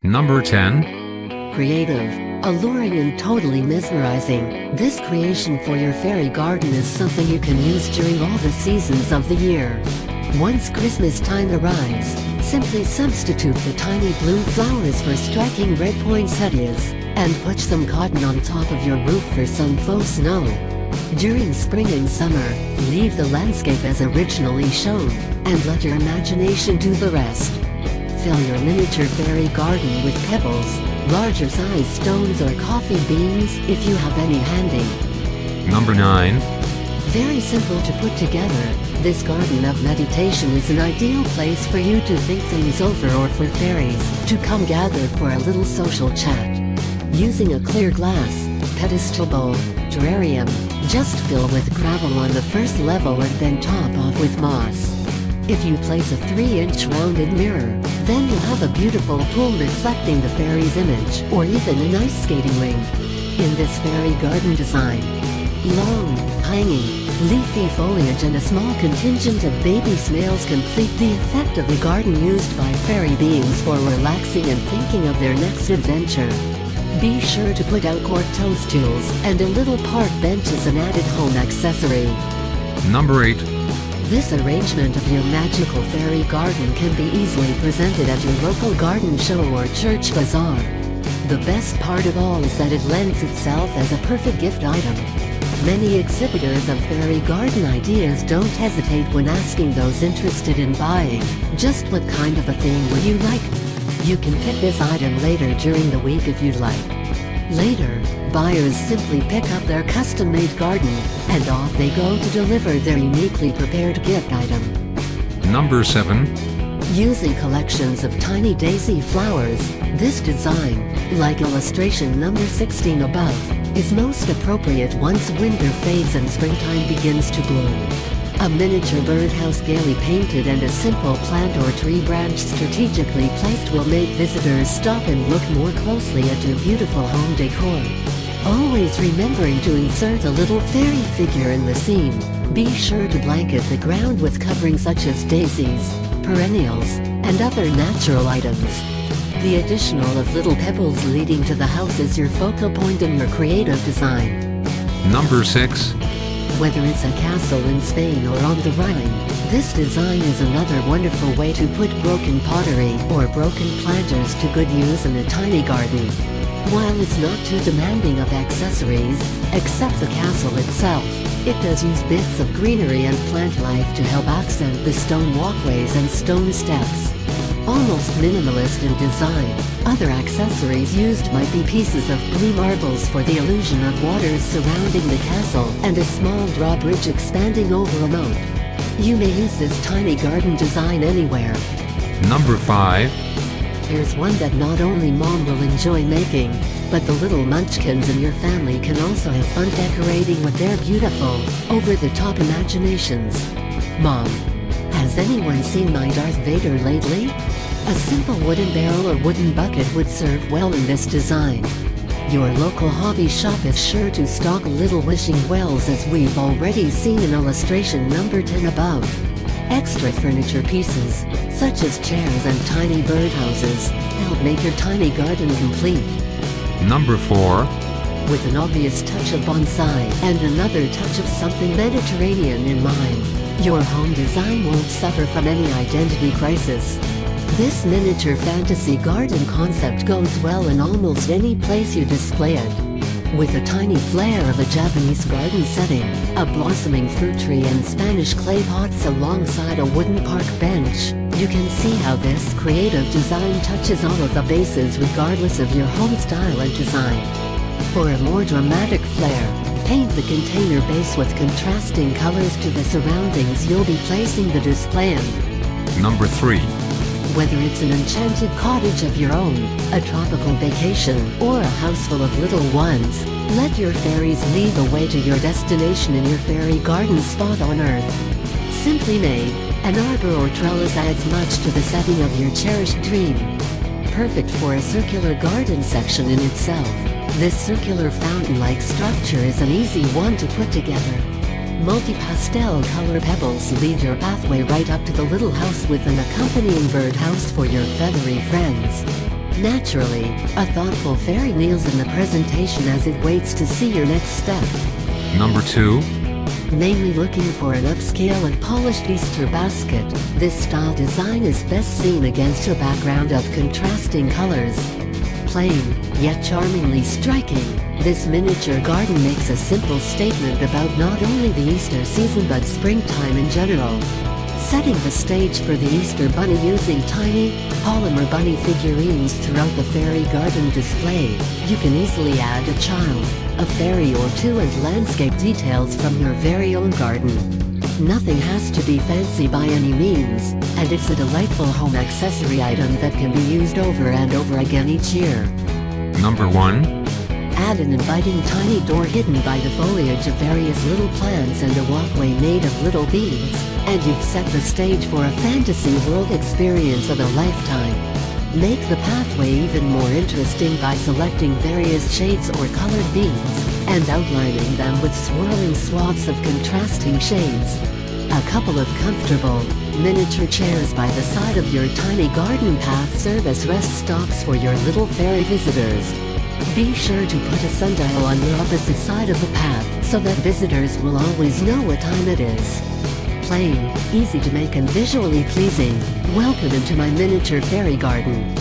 Number 10. Creative, alluring and totally mesmerizing, this creation for your fairy garden is something you can use during all the seasons of the year. Once Christmas time arrives, simply substitute the tiny blue flowers for striking red poinsettias, and put some cotton on top of your roof for some faux snow. During spring and summer, leave the landscape as originally shown, and let your imagination do the rest. Fill your miniature fairy garden with pebbles, larger size stones or coffee beans if you have any handy. Number 9. Very simple to put together, this garden of meditation is an ideal place for you to think things over or for fairies to come gather for a little social chat. Using a clear glass, pedestal bowl, terrarium, just fill with gravel on the first level and then top off with moss. If you place a 3-inch rounded mirror, then you'll have a beautiful pool reflecting the fairy's image, or even an ice skating rink. In this fairy garden design, long, hanging, leafy foliage and a small contingent of baby snails complete the effect of a garden used by fairy beings for relaxing and thinking of their next adventure. Be sure to put out cork toadstools and a little park bench as an added home accessory. Number 8. This arrangement of your magical fairy garden can be easily presented at your local garden show or church bazaar. The best part of all is that it lends itself as a perfect gift item. Many exhibitors of fairy garden ideas don't hesitate when asking those interested in buying, just what kind of a thing would you like? You can pick this item later during the week if you'd like. Later, buyers simply pick up their custom-made garden, and off they go to deliver their uniquely prepared gift item. Number 7. Using collections of tiny daisy flowers, this design, like illustration number 16 above, is most appropriate once winter fades and springtime begins to bloom. A miniature birdhouse gaily painted and a simple plant or tree branch strategically placed will make visitors stop and look more closely at your beautiful home decor. Always remembering to insert a little fairy figure in the scene, be sure to blanket the ground with coverings such as daisies, perennials, and other natural items. The additional of little pebbles leading to the house is your focal point in your creative design. Number 6. Whether it's a castle in Spain or on the Rhine, this design is another wonderful way to put broken pottery or broken planters to good use in a tiny garden. While it's not too demanding of accessories, except the castle itself, it does use bits of greenery and plant life to help accent the stone walkways and stone steps. Almost minimalist in design, other accessories used might be pieces of blue marbles for the illusion of waters surrounding the castle and a small drawbridge expanding over a moat. You may use this tiny garden design anywhere. Number 5. Here's one that not only Mom will enjoy making, but the little munchkins in your family can also have fun decorating with their beautiful, over-the-top imaginations. Mom, has anyone seen my Darth Vader lately? A simple wooden barrel or wooden bucket would serve well in this design. Your local hobby shop is sure to stock little wishing wells, as we've already seen in illustration number 10 above. Extra furniture pieces, such as chairs and tiny birdhouses, help make your tiny garden complete. Number 4. With an obvious touch of bonsai and another touch of something Mediterranean in mind, your home design won't suffer from any identity crisis. This miniature fantasy garden concept goes well in almost any place you display it. With a tiny flair of a Japanese garden setting, a blossoming fruit tree and Spanish clay pots alongside a wooden park bench, you can see how this creative design touches all of the bases regardless of your home style and design. For a more dramatic flair, paint the container base with contrasting colors to the surroundings you'll be placing the display in. Number 3. Whether it's an enchanted cottage of your own, a tropical vacation, or a house full of little ones, let your fairies lead the way to your destination in your fairy garden spot on Earth. Simply made, an arbor or trellis adds much to the setting of your cherished dream. Perfect for a circular garden section in itself, this circular fountain-like structure is an easy one to put together. Multi-pastel color pebbles lead your pathway right up to the little house with an accompanying birdhouse for your feathery friends. Naturally, a thoughtful fairy kneels in the presentation as it waits to see your next step. Number 2. Namely, looking for an upscale and polished Easter basket. This style design is best seen against a background of contrasting colors. Plain, yet charmingly striking, this miniature garden makes a simple statement about not only the Easter season but springtime in general. Setting the stage for the Easter bunny using tiny, polymer bunny figurines throughout the fairy garden display, you can easily add a child, a fairy or two and landscape details from your very own garden. Nothing has to be fancy by any means, and it's a delightful home accessory item that can be used over and over again each year. Number 1. Add an inviting tiny door hidden by the foliage of various little plants and a walkway made of little beads, and you've set the stage for a fantasy world experience of a lifetime. Make the pathway even more interesting by selecting various shades or colored beads, and outlining them with swirling swaths of contrasting shades. A couple of comfortable, miniature chairs by the side of your tiny garden path serve as rest stops for your little fairy visitors. Be sure to put a sundial on the opposite side of the path so that visitors will always know what time it is. Plain, easy to make and visually pleasing. Welcome into my miniature fairy garden.